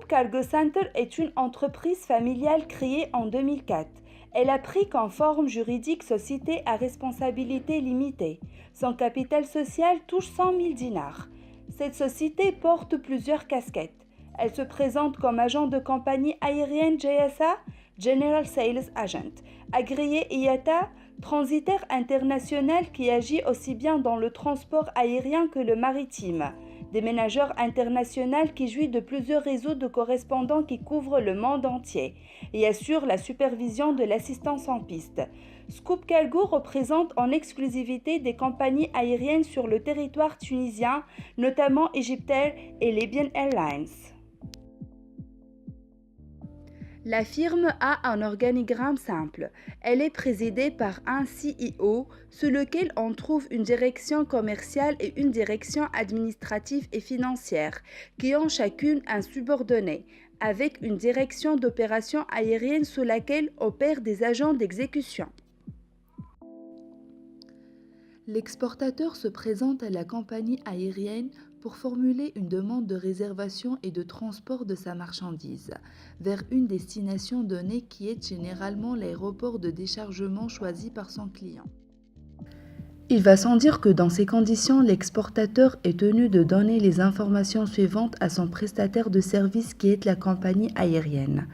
Cargo Center est une entreprise familiale créée en 2004. Elle a pris comme forme juridique société à responsabilité limitée. Son capital social touche 100 000 dinars. Cette société porte plusieurs casquettes. Elle se présente comme agent de compagnie aérienne GSA, General Sales Agent, agréé IATA, transitaire international qui agit aussi bien dans le transport aérien que le maritime, déménageur international qui jouit de plusieurs réseaux de correspondants qui couvrent le monde entier et assure la supervision de l'assistance en piste. Scoop Cargo représente en exclusivité des compagnies aériennes sur le territoire tunisien, notamment Egyptair et Libyan Airlines. La firme a un organigramme simple. Elle est présidée par un CEO, sous lequel on trouve une direction commerciale et une direction administrative et financière, qui ont chacune un subordonné, avec une direction d'opération aérienne sous laquelle opèrent des agents d'exécution. L'exportateur se présente à la compagnie aérienne pour formuler une demande de réservation et de transport de sa marchandise vers une destination donnée qui est généralement l'aéroport de déchargement choisi par son client. Il va sans dire que dans ces conditions, l'exportateur est tenu de donner les informations suivantes à son prestataire de service qui est la compagnie aérienne,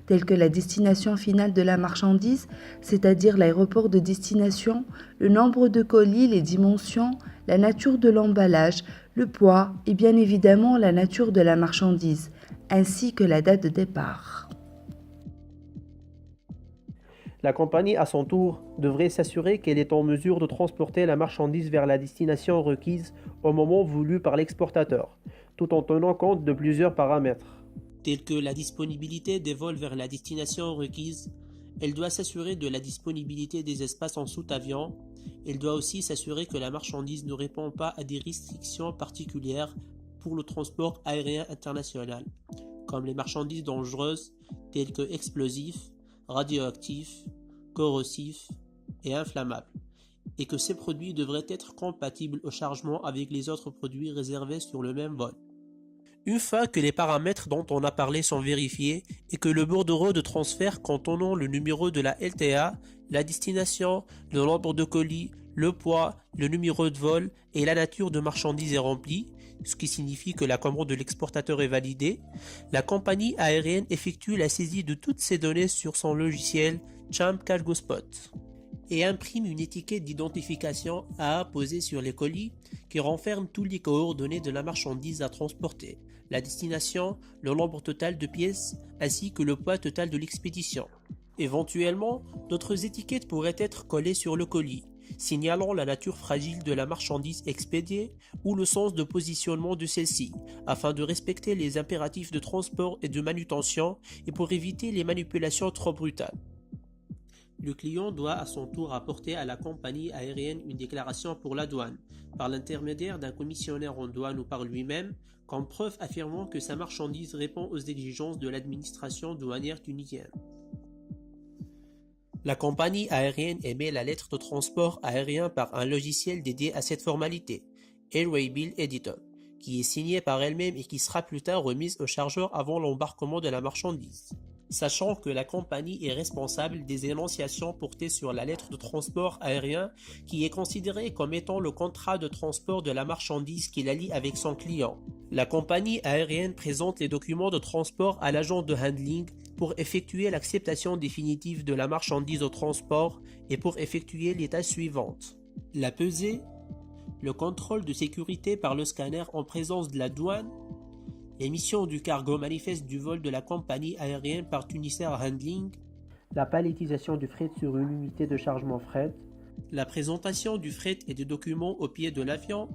telles que la destination finale de la marchandise, c'est-à-dire l'aéroport de destination, le nombre de colis, les dimensions, la nature de l'emballage, le poids et bien évidemment la nature de la marchandise, ainsi que la date de départ. La compagnie, à son tour, devrait s'assurer qu'elle est en mesure de transporter la marchandise vers la destination requise au moment voulu par l'exportateur, tout en tenant compte de plusieurs paramètres. Tels que la disponibilité des vols vers la destination requise, elle doit s'assurer de la disponibilité des espaces en soute-avions. Elle doit aussi s'assurer que la marchandise ne répond pas à des restrictions particulières pour le transport aérien international, comme les marchandises dangereuses telles que explosifs, radioactifs, corrosifs et inflammables, et que ces produits devraient être compatibles au chargement avec les autres produits réservés sur le même vol. Une fois que les paramètres dont on a parlé sont vérifiés et que le bordereau de transfert contenant le numéro de la LTA, la destination, le nombre de colis, le poids, le numéro de vol et la nature de marchandise est rempli, ce qui signifie que la commande de l'exportateur est validée, la compagnie aérienne effectue la saisie de toutes ces données sur son logiciel Champ Cargo Spot et imprime une étiquette d'identification à apposer sur les colis qui renferme tous les coordonnées de la marchandise à transporter, la destination, le nombre total de pièces ainsi que le poids total de l'expédition. Éventuellement, d'autres étiquettes pourraient être collées sur le colis, signalant la nature fragile de la marchandise expédiée ou le sens de positionnement de celle-ci, afin de respecter les impératifs de transport et de manutention et pour éviter les manipulations trop brutales. Le client doit à son tour apporter à la compagnie aérienne une déclaration pour la douane, par l'intermédiaire d'un commissionnaire en douane ou par lui-même, comme preuve affirmant que sa marchandise répond aux exigences de l'administration douanière tunisienne. La compagnie aérienne émet la lettre de transport aérien par un logiciel dédié à cette formalité, Airway Bill Editor, qui est signée par elle-même et qui sera plus tard remise au chargeur avant l'embarquement de la marchandise. Sachant que la compagnie est responsable des énonciations portées sur la lettre de transport aérien qui est considérée comme étant le contrat de transport de la marchandise qui la lie avec son client. La compagnie aérienne présente les documents de transport à l'agent de handling pour effectuer l'acceptation définitive de la marchandise au transport et pour effectuer les tâches suivantes. La pesée, le contrôle de sécurité par le scanner en présence de la douane, l'émission du cargo manifeste du vol de la compagnie aérienne par Tunisair Handling, la palettisation du fret sur une unité de chargement fret, la présentation du fret et des documents au pied de l'avion,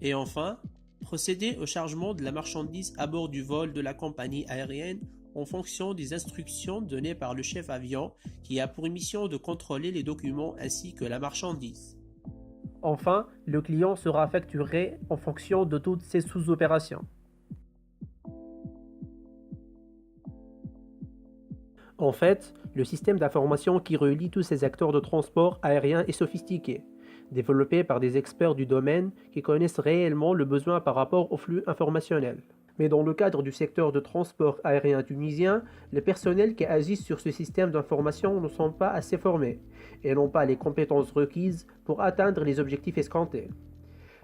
et enfin, procéder au chargement de la marchandise à bord du vol de la compagnie aérienne en fonction des instructions données par le chef avion qui a pour mission de contrôler les documents ainsi que la marchandise. Enfin, le client sera facturé en fonction de toutes ces sous-opérations. En fait, le système d'information qui relie tous ces acteurs de transport aérien est sophistiqué, développé par des experts du domaine qui connaissent réellement le besoin par rapport au flux informationnel. Mais dans le cadre du secteur de transport aérien tunisien, les personnels qui agissent sur ce système d'information ne sont pas assez formés et n'ont pas les compétences requises pour atteindre les objectifs escomptés.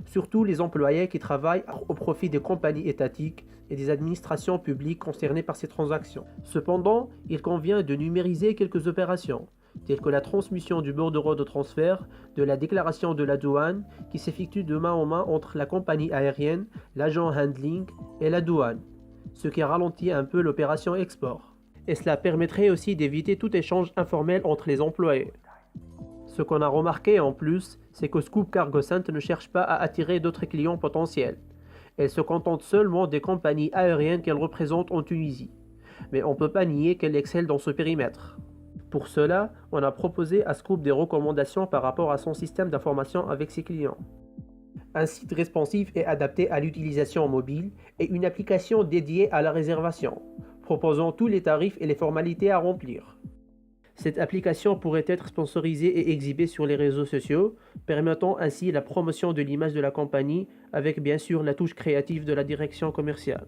Surtout les employés qui travaillent au profit des compagnies étatiques et des administrations publiques concernées par ces transactions. Cependant, il convient de numériser quelques opérations, telles que la transmission du bordereau de transfert, de la déclaration de la douane, qui s'effectue de main en main entre la compagnie aérienne, l'agent handling et la douane, ce qui ralentit un peu l'opération export. Et cela permettrait aussi d'éviter tout échange informel entre les employés. Ce qu'on a remarqué en plus, c'est que Scoop Cargo Center ne cherche pas à attirer d'autres clients potentiels. Elle se contente seulement des compagnies aériennes qu'elle représente en Tunisie. Mais on ne peut pas nier qu'elle excelle dans ce périmètre. Pour cela, on a proposé à Scoop des recommandations par rapport à son système d'information avec ses clients. Un site responsive et adapté à l'utilisation mobile et une application dédiée à la réservation, proposant tous les tarifs et les formalités à remplir. Cette application pourrait être sponsorisée et exhibée sur les réseaux sociaux, permettant ainsi la promotion de l'image de la compagnie avec bien sûr la touche créative de la direction commerciale.